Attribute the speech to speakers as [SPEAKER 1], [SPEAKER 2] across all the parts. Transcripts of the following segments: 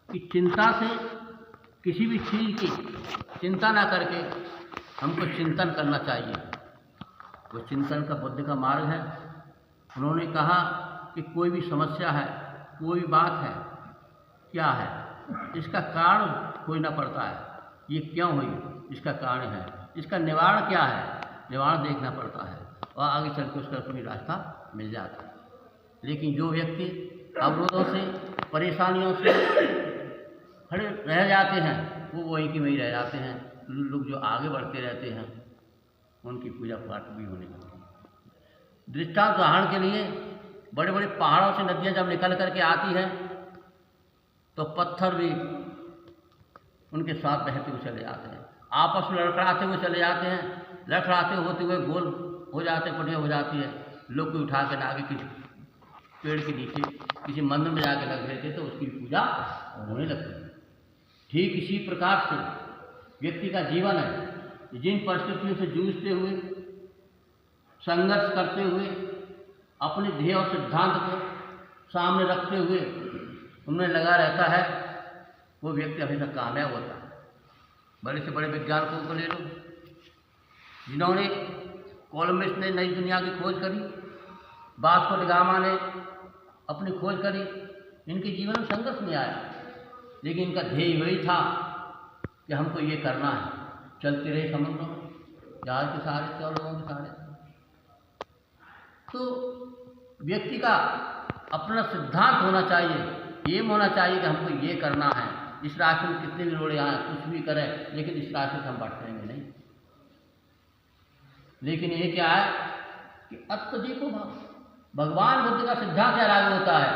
[SPEAKER 1] कि चिंता से किसी भी चीज़ की चिंता ना करके हमको चिंतन करना चाहिए। वो चिंतन का बुद्ध का मार्ग है। उन्होंने कहा कि कोई भी समस्या है, कोई भी बात है, क्या है, इसका कारण खोजना पड़ता है। ये क्यों हुई, इसका कारण है, इसका निवारण क्या है, निवारण देखना पड़ता है और आगे चल के उसका कोई रास्ता मिल जाता है। लेकिन जो व्यक्ति अवरोधों से, परेशानियों से खड़े रह जाते हैं, वो वहीं की वहीं रह जाते हैं। लोग जो आगे बढ़ते रहते हैं उनकी पूजा पाठ भी होने लगती है। दृष्टांत उदाहरण के लिए, बड़े बड़े पहाड़ों से नदियाँ जब निकल करके आती हैं तो पत्थर भी उनके साथ बहते हुए चले जाते हैं, आपस में लड़खड़ाते हुए चले जाते हैं, लड़खड़ाते होते हुए गोल हो जाते, पटिया हो जाती है। लोग को उठा के आगे किसी पेड़ के नीचे किसी मंदिर में जाके लग देते तो उसकी पूजा होने लगती है। ठीक इसी प्रकार से व्यक्ति का जीवन है। जिन परिस्थितियों से जूझते हुए, संघर्ष करते हुए, अपने ध्येय और सिद्धांत को सामने रखते हुए उनमें लगा रहता है, वो व्यक्ति हमेशा कामयाब होता है। बड़े से बड़े वैज्ञानिकों को ले लो, जिन्होंने कोलंबस ने नई दुनिया की खोज करी, वास्को डी गामा ने अपनी खोज करी, इनके जीवन में संघर्ष नहीं आया, लेकिन इनका ध्येय वही था कि हमको ये करना है। चलते रहे समुद्रों में, जहाज के सहारे से और लोगों के सहारे से। तो व्यक्ति का अपना सिद्धांत होना चाहिए, एम होना चाहिए कि हमको ये करना है। इस रास्ते में कितने भी रोड़े आए, कुछ भी करें, लेकिन इस रास्ते से हम भटकेंगे नहीं। लेकिन ये क्या है कि अत्यधिको भाव, भगवान बुद्ध का सिद्धांत अलग होता है।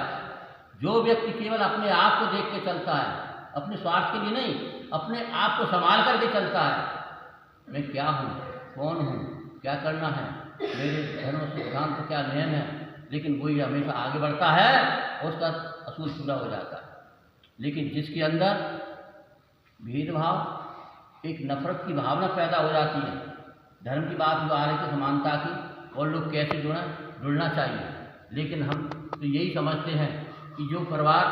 [SPEAKER 1] जो व्यक्ति केवल अपने आप को देख के चलता है, अपने स्वार्थ के लिए नहीं, अपने आप को संभाल करके चलता है, मैं क्या हूँ, कौन हूँ, क्या करना है, मेरे धर्म सिद्धांत का क्या नियम है, लेकिन वही हमेशा आगे बढ़ता है और उसका असूल पूरा हो जाता है। लेकिन जिसके अंदर भेदभाव, एक नफरत की भावना पैदा हो जाती है, धर्म की बात जो आ रही थी समानता की, और लोग कैसे जुड़ना चाहिए, लेकिन हम तो यही समझते हैं कि जो परिवार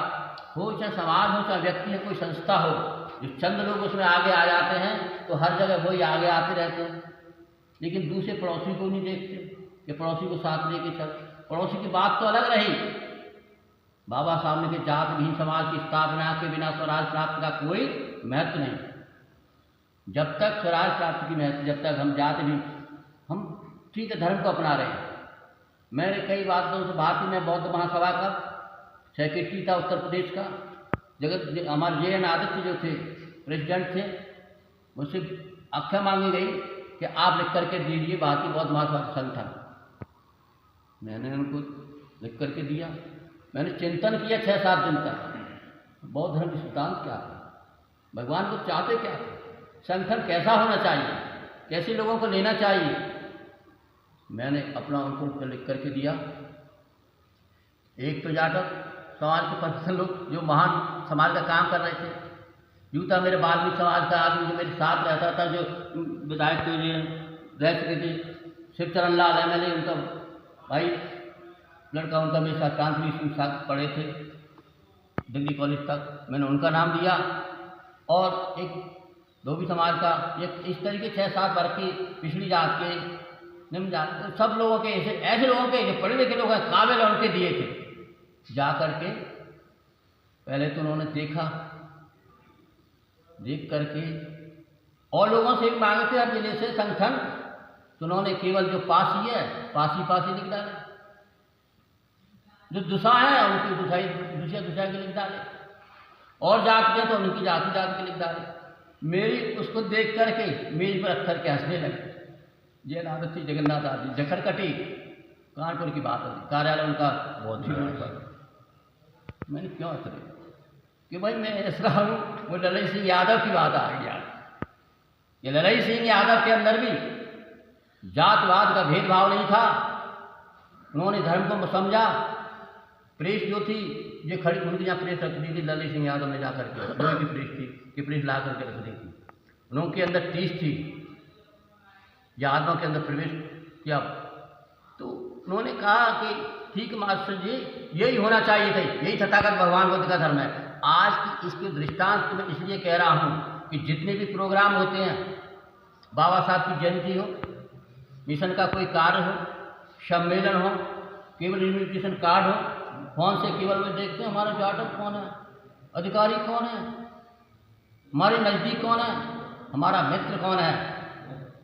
[SPEAKER 1] हो, चाहे समाज हो, चाहे व्यक्ति है, कोई संस्था हो, जो चंद लोग उसमें आगे आ जाते हैं तो हर जगह वही आगे आते रहते हैं, लेकिन दूसरे पड़ोसी को नहीं देखते कि पड़ोसी को साथ लेके चल। पड़ोसी की बात तो अलग रही, बाबा साहब ने कि जात विहीन समाज की स्थापना के बिना स्वराज प्राप्ति का कोई महत्व नहीं। जब तक स्वराज प्राप्ति की महत्व, जब तक हम जात भी, हम ठीक है धर्म को अपना रहे हैं। मैंने कई बातों से भारतीय में बौद्ध महासभा का सेक्रेटरी था उत्तर प्रदेश का, जगत हमारे जे एन आदित्य जो थे प्रेसिडेंट थे, मुझसे आज्ञा मांगी गई कि आप लिख करके दीजिए भारतीय बौद्ध महासभा संगठन। मैंने उनको लिख करके दिया। मैंने चिंतन किया 6-7 दिन तक, बौद्ध धर्म के सिद्धांत क्या है, भगवान को चाहते क्या थे, संगठन कैसा होना चाहिए, कैसे लोगों को लेना चाहिए। मैंने अपना उनको लिख करके दिया। एक तो जाकर समाज के 5 लोग जो महान समाज का काम कर रहे थे, यूँ मेरे बाल्मीकि समाज का आदमी जो मेरे साथ रहता था, जो विधायक के लिए रह चुके थे, शिवचरण लाल MLA, उनका भाई लड़का, उनका मेरे साथ कानपुर स्कूल साथ पढ़े थे डिग्री कॉलेज तक, मैंने उनका नाम दिया। और एक धोबी समाज का, एक इस तरीके 6-7 वर्ग की पिछड़ी जात के, निम्न जात, सब लोगों के ऐसे लोगों के जो पढ़े लिखे लोग हैं, काबिल है, उनके दिए थे। जा कर के पहले तो उन्होंने देखा, देख करके और लोगों से भी मांगे थे हर जिले से संगठन, तो उन्होंने केवल जो पासी है पासी लिख डाले, जो दुसा है उनकी दुसा के लिख डाले, और जात के तो उनकी जाति के लिख डाले। मेरी उसको देख करके मेज पर रख करके हंसने लगे। जैन आदित्य जगन्नाथ आदि जखरकटी कानपुर की बात है, कार्यालय उनका बहुत ही। मैंने क्यों हंस रहे कि भाई मैं ऐसा हूँ, वो ललई सिंह यादव की बात आ गई यार। ये ललई सिंह यादव के अंदर भी जातवाद का भेदभाव नहीं था, उन्होंने धर्म को समझा। प्रेस जो थी जो खड़ी, उनकी यहाँ प्रेस रख दी थी, ललई सिंह यादव ने जाकर के लोहे की प्रेस थी कि प्रेस ला करके रख दी थी। उनके अंदर टीस थी, यादवों के अंदर प्रवेश किया। तो उन्होंने कहा कि ठीक मास्टर जी, यही होना चाहिए था, यही तथागत भगवान बुद्ध का धर्म है। आज की इसके दृष्टांत मैं इसलिए कह रहा हूँ कि जितने भी प्रोग्राम होते हैं, बाबा साहब की जयंती हो, मिशन का कोई कार्य हो, सम्मेलन हो, केवल इन्विटेशन कार्ड हो, फोन से केवल वे देखते हैं हमारा जाटक कौन है, अधिकारी कौन है, हमारे नज़दीक कौन है, हमारा मित्र कौन है,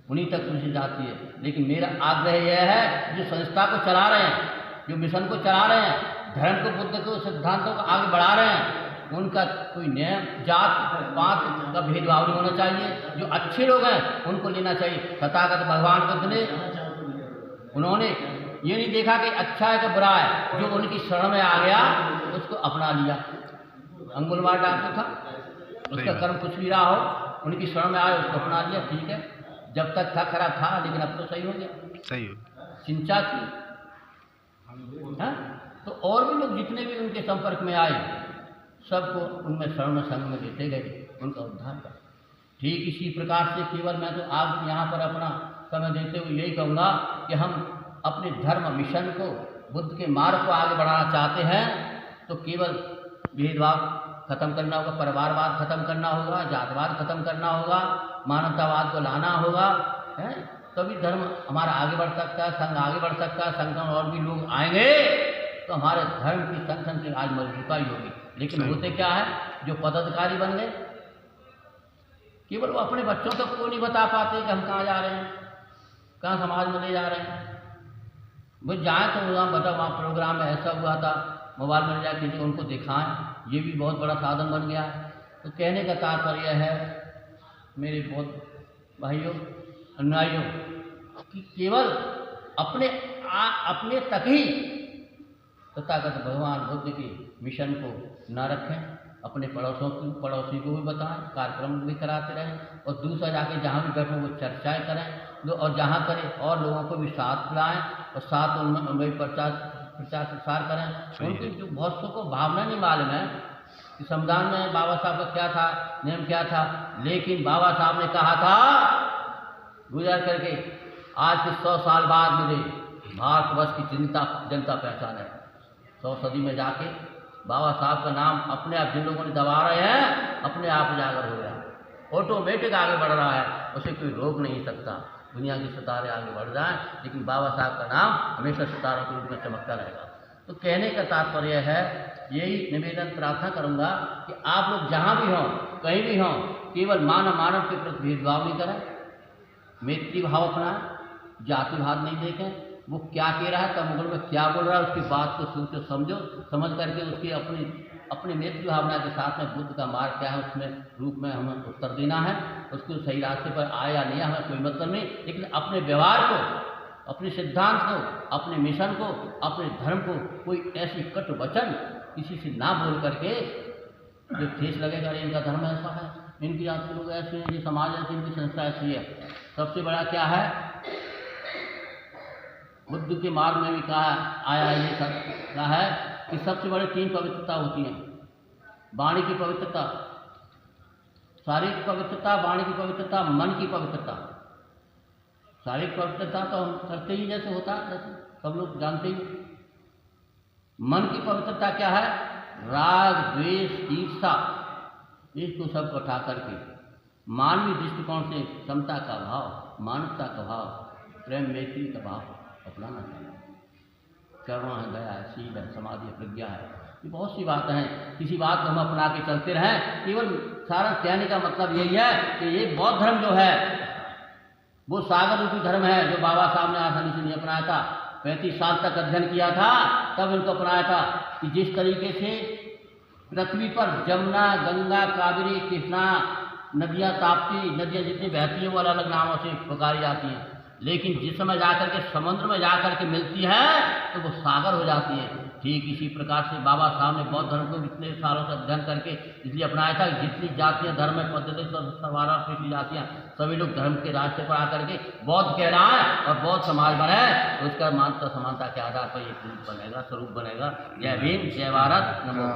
[SPEAKER 1] उन्हीं तक पूछी जाती है। लेकिन मेरा आग्रह यह है, जो संस्था को चला रहे हैं, जो मिशन को चला रहे हैं, धर्म को, बुद्ध को, सिद्धांतों को आगे बढ़ा रहे हैं, उनका कोई नियम, जात पात का भेदभाव नहीं होना चाहिए। जो अच्छे लोग हैं उनको लेना चाहिए। तथागत भगवान बुद्ध ने, उन्होंने ये नहीं देखा कि अच्छा है कि बुरा है, जो उनकी शरण में आ गया उसको अपना लिया। अंगुलवार डाकू था, उसका कर्म कुछ भी रहा हो, उनकी शरण में आए, उसको अपना लिया, ठीक है। जब तक था खराब था, लेकिन अब तो सही हो गया,
[SPEAKER 2] सही हो,
[SPEAKER 1] चिंचा थी, है? तो और भी लोग जितने भी उनके संपर्क में आए, सबको उनमें शरण संग में लेते गए, उनका उद्धार कर। ठीक इसी प्रकार से केवल मैं तो आज यहाँ पर अपना समय देते हुए यही कहूँगा कि हम अपने धर्म मिशन को, बुद्ध के मार्ग को आगे बढ़ाना चाहते हैं, तो केवल भेदभाव खत्म करना होगा, परिवारवाद खत्म करना होगा, जातवाद खत्म करना होगा, मानवतावाद को लाना होगा, है? तभी धर्म हमारा आगे बढ़ सकता है, संघ आगे बढ़ सकता है। संघ में और भी लोग आएंगे तो हमारे धर्म की संगठन की आज मजबूताई होगी। लेकिन होते क्या है, जो पदाधिकारी बन गए, केवल वो अपने बच्चों तक को नहीं बता पाते कि हम कहाँ जा रहे हैं, कहाँ समाज में ले जा रहे हैं। वो जाएँ तो वहाँ बताओ, वहाँ प्रोग्राम में ऐसा हुआ था, मोबाइल में जाके किसी उनको दिखाएं, ये भी बहुत बड़ा साधन बन गया है। तो कहने का तात्पर्य है मेरे बहुत भाइयों, अनुयायियों, कि केवल अपने तक ही तथागत भगवान बुद्ध के मिशन को न रखें, अपने पड़ोसी को भी बताएं, कार्यक्रम भी कराते रहें, और दूसरा जाके जहाँ भी बैठो वो चर्चाएँ करें, और जहाँ करें और लोगों को भी साथ बुलाएं, और साथ उनमें प्रचार प्रसार करें। उनकी जो बहुत सौ को भावना नहीं मालूम है कि संविधान में बाबा साहब का क्या था, नियम क्या था, लेकिन बाबा साहब ने कहा था गुजर करके, आज के 100 साल बाद मुझे भारतवर्ष की जनता पहचान है। 100 सदी में जाके बाबा साहब का नाम अपने आप जिन लोगों ने दबा रहे हैं, अपने आप उजागर हो गया, ऑटोमेटिक आगे बढ़ रहा है, उसे कोई रोक नहीं सकता। दुनिया के सितारे आगे बढ़ जाएं, लेकिन बाबा साहब का नाम हमेशा सितारों के रूप में चमकता रहेगा। तो कहने का तात्पर्य है, यही निवेदन प्रार्थना करूंगा कि आप लोग जहाँ भी हों, कहीं भी हों, केवल मानव के प्रति भेदभाव नहीं करें, मैत्री भाव अपनाएं, जातिवाद नहीं देखें, वो क्या कह रहा है, तमुगल में क्या बोल रहा है, उसकी बात को सोचो, समझो, समझ करके उसकी अपनी मैत्री भावना के साथ में बुद्ध का मार्ग क्या है, उसमें रूप में हमें उत्तर देना है। उसको सही रास्ते पर आए या नहीं, हमें कोई मतलब नहीं, लेकिन अपने व्यवहार को, अपने सिद्धांत को, अपने मिशन को, अपने धर्म को कोई ऐसी कट वचन किसी से ना बोल करके जो ठेस लगेगा, इनका धर्म ऐसा है, इनकी जाति लोग ऐसे हैं, ये समाज ऐसी, इनकी संस्था ऐसी है। सबसे बड़ा क्या है, बुद्ध के मार्ग में भी कहा आया है, ये कहा है कि सबसे बड़ी 3 पवित्रता होती हैं। वाणी की पवित्रता, शारीरिक पवित्रता, वाणी की पवित्रता, मन की पवित्रता। शारीरिक पवित्रता तो हम करते ही जैसे होता है, जैसे सब लोग जानते ही। मन की पवित्रता क्या है, राग द्वेष ईर्ष्या, इसको सब उठा करके मानवीय दृष्टिकोण से समता का भाव, मानवता का भाव, प्रेम मैत्री का भाव अपनाना चाहिए। करुणा है, दया है, शील है, समाधि है, प्रज्ञा है, ये बहुत सी बातें हैं। किसी बात को हम अपना के चलते रहें। केवल सारा कहने का मतलब यही है कि ये बौद्ध धर्म जो है वो सागर रूपी धर्म है, जो बाबा साहब ने आसानी से नहीं अपनाया था। 35 साल तक अध्ययन किया था, तब इनको अपनाया था कि जिस तरीके से पृथ्वी पर जमुना, गंगा, कावेरी, कृष्णा नदियाँ, ताप्ती नदियाँ जितनी बहती हैं वो अलग अलग नामों से पुकारी जाती हैं, लेकिन जिस समय जाकर के समुद्र में जाकर के मिलती है तो वो सागर हो जाती है। ठीक इसी प्रकार से बाबा साहब ने बौद्ध धर्म को इतने सालों से अध्ययन करके इसलिए अपनाया था कि जितनी जातियाँ धर्म में पद्धति सवारा पिछली जातियाँ सभी लोग धर्म के रास्ते पर आकर के बौद्ध कहलाएं और बौद्ध समाज बने, तो उसका मानवता समानता के आधार पर ये रूप बनेगा, स्वरूप बनेगा। जय भीम, जय भारत, नमो।